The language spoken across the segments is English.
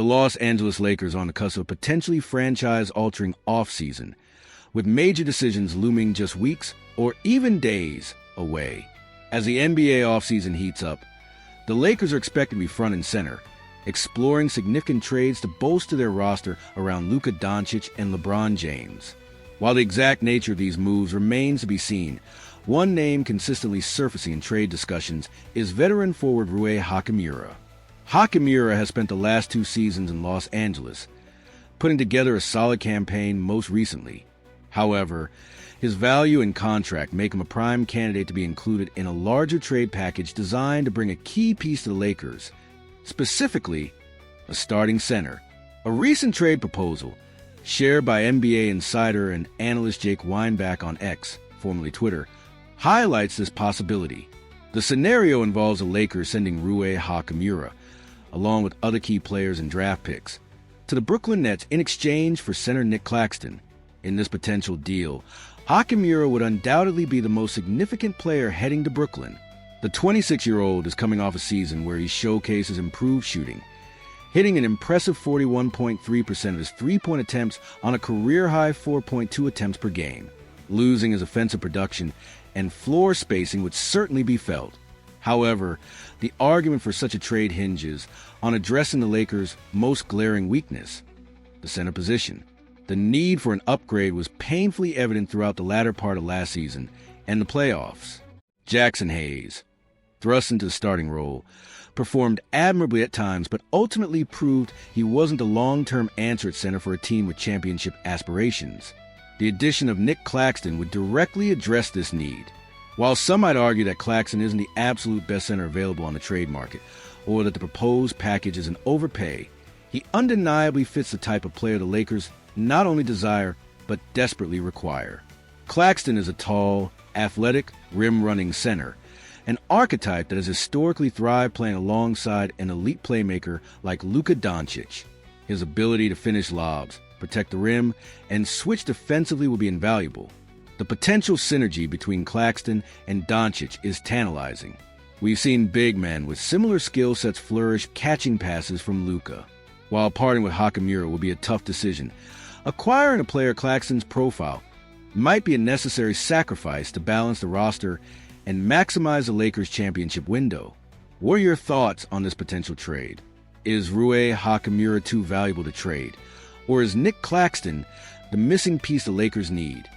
Los Angeles Lakers are on the cusp of a potentially franchise-altering offseason, with major decisions looming just weeks or even days away. As the NBA offseason heats up, the Lakers are expected to be front and center, exploring significant trades to bolster their roster around Luka Doncic and LeBron James. While the exact nature of these moves remains to be seen, one name consistently surfacing in trade discussions is veteran forward Rui Hachimura. Hachimura has spent the last 2 seasons in Los Angeles, putting together a solid campaign most recently. However, his value and contract make him a prime candidate to be included in a larger trade package designed to bring a key piece to the Lakers, specifically a starting center. A recent trade proposal, shared by NBA insider and analyst Jake Weinbach on X, formerly Twitter, highlights this possibility. The scenario involves the Lakers sending Rui Hachimura, along with other key players and draft picks, to the Brooklyn Nets in exchange for center Nic Claxton. In this potential deal, Hachimura would undoubtedly be the most significant player heading to Brooklyn. The 26-year-old is coming off a season where he showcases improved shooting, hitting an impressive 41.3% of his three-point attempts on a career-high 4.2 attempts per game. Losing his offensive production and floor spacing would certainly be felt. However, the argument for such a trade hinges on addressing the Lakers' most glaring weakness, the center position. The need for an upgrade was painfully evident throughout the latter part of last season and the playoffs. Jackson Hayes, thrust into the starting role, performed admirably at times, but ultimately proved he wasn't the long-term answer at center for a team with championship aspirations. The addition of Nic Claxton would directly address this need. While some might argue that Claxton isn't the absolute best center available on the trade market, or that the proposed package is an overpay, he undeniably fits the type of player the Lakers not only desire, but desperately require. Claxton is a tall, athletic, rim-running center, an archetype that has historically thrived playing alongside an elite playmaker like Luka Doncic. His ability to finish lobs, protect the rim, and switch defensively will be invaluable. The potential synergy between Claxton and Doncic is tantalizing. We've seen big men with similar skill sets flourish catching passes from Luka. While parting with Hachimura will be a tough decision, acquiring a player Claxton's profile might be a necessary sacrifice to balance the roster and maximize the Lakers' championship window. What are your thoughts on this potential trade? Is Rui Hachimura too valuable to trade? Or is Nic Claxton the missing piece the Lakers need,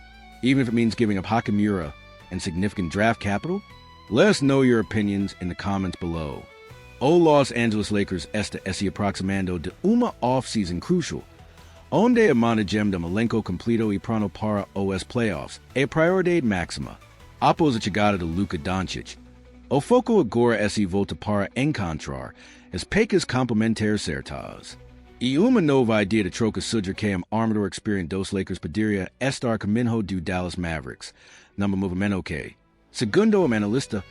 even if it means giving up Hachimura and significant draft capital? Let us know your opinions in the comments below. O Los Angeles Lakers esta esse aproximando de uma off-season crucial, onde a managem de elenco completo e pronto para os playoffs é a prioridade máxima. Após a chegada de Luka Doncic, o foco agora é volta para encontrar as peças complementares certas. E uma nova ideia de troca surge que armador experiente dos Lakers poderia estar caminho do Dallas Mavericks, numa movimento que, segundo o analista,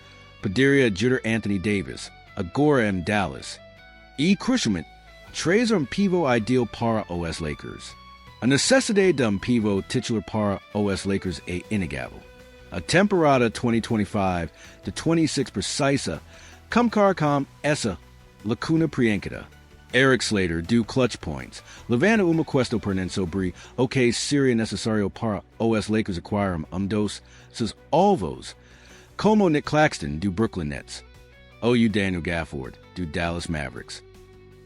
poderia ajudar Anthony Davis, agora em Dallas. E, crucialmente, trazer pivot ideal para os Lakers. A necessidade de pivot titular para os Lakers é inegável. A temporada 2025-26 precisa começar com essa lacuna preenchida. Eric Slater do clutch points, levanta uma questão pertinente sobre o que seria necessário para os Lakers acquirem dos seus alvos, como Nic Claxton do Brooklyn Nets, ou Daniel Gafford do Dallas Mavericks.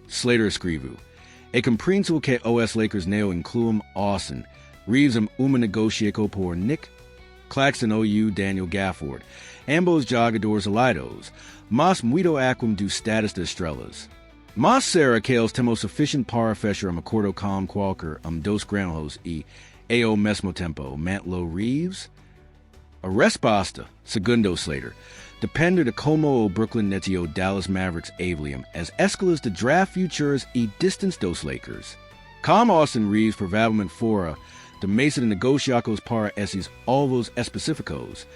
Slater escreveu: é compreensível que os Lakers não incluam Austin Reeves uma negociação por Nic Claxton ou Daniel Gafford, ambos jogadores aliados, mas muito aquém do status das estrelas. Mas será que eles temos sufficient para fechar acordo com qualquer dos granulos e, ao mesmo tempo, mantê-lo Reeves? A resposta, segundo Slater, depende de como o Brooklyn Nets e o Dallas Mavericks avaliam as escalas de draft futures e distance dos Lakers. Como Austin Reeves provavelmente fora de mesa de negociações para esses alvos específicos,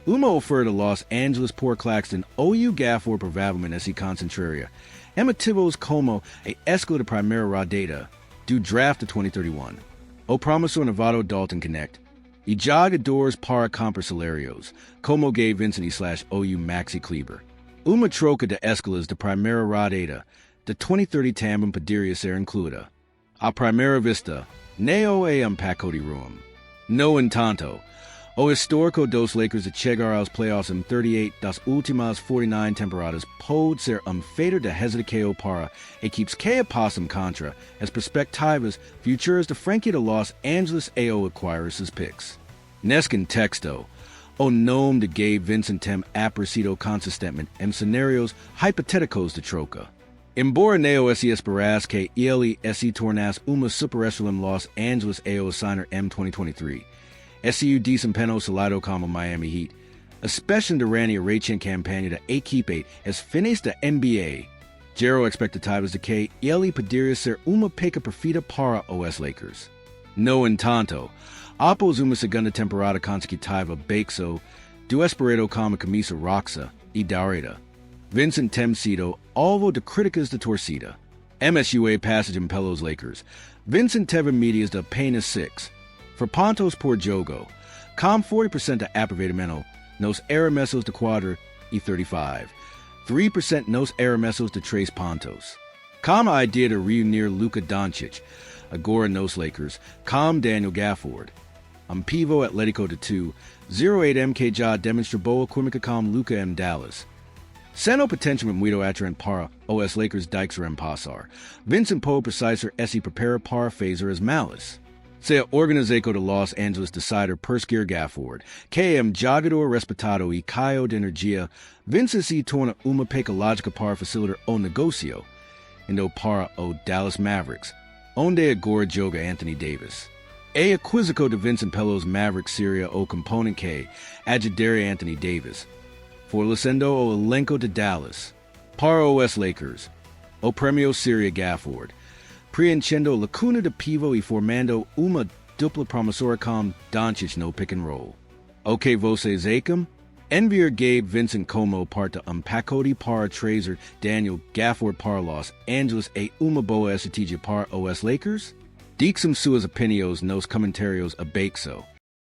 uma oferta de Los Angeles por Claxton ou Gafford provavelmente se concentraria em motivos como a escala de primeira rodada do draft de 2031, o promissor novato Dalton Connect, e jogadores para comprar salários, como Gabe Vincent / OU Maxi Kleber. Uma troca de escalas de primeira rodada the 2030 também poderia ser incluída. A primeira vista, não é pacote ruim. No entanto, o histórico dos Lakers de chegar aos playoffs em 38 das últimas 49 temporadas pode ser feito de hesitação para equipes que apostam contra as perspectivas futuras da franquia de Los Angeles ao acquirir seus picks. Nesse contexto, o nome de Gabe Vincent tem aparecido consistentemente em cenários hipotéticos de troca. Embora não se esperasse que ele se tornasse uma superestrela em Los Angeles ao assinar em 2023, seu desempenho salado como Miami Heat, especially durante a recente campanha da equipe às finais da NBA, gerou expectativas de que ele poderia ser uma peça perfeita para os Lakers. No entanto, após uma segunda temporada consecutiva baixo do esperado como camisa roxa e dourada, Vincent tem sido alvo de críticas da torcida. MSUA passagem pelos Lakers, Vincent teve médias de apenas 6 for pontos por jogo, com 40% de aproveitamento nos arremessos de quadra e 3% nos arremessos de 3 pontos. Com a ideia de reunir Luka Doncic, agora nos Lakers, com Daniel Gafford, pivô atlético de 2.08 MK já demonstra boa química com Luka em Dallas. Sendo potencialmente muito atraente para os Lakers Dykes passar, Vincent pode precisar se prepara para fazer as malas. Se a organização de Los Angeles decidir perseguir Gafford, que jogador respeitado e cheio de energia, Vincent se torna uma peça lógica para facilitar o negócio, indo para o Dallas Mavericks, onde agora joga Anthony Davis. A aquisição de Vincent pelos Mavericks seria o componente que ajudaria Anthony Davis, fortalecendo o elenco de Dallas. Para os Lakers, o prêmio seria Gafford, preenchendo lacuna de pivô e formando uma dupla promissora com Doncic no pick and roll. O que vocês acham? Enviar Gabe Vincent como parte pacote para trazer Daniel Gafford para Los Angeles é uma boa estratégia para os Lakers? Dixem suas opiniões nos comentários abaixo.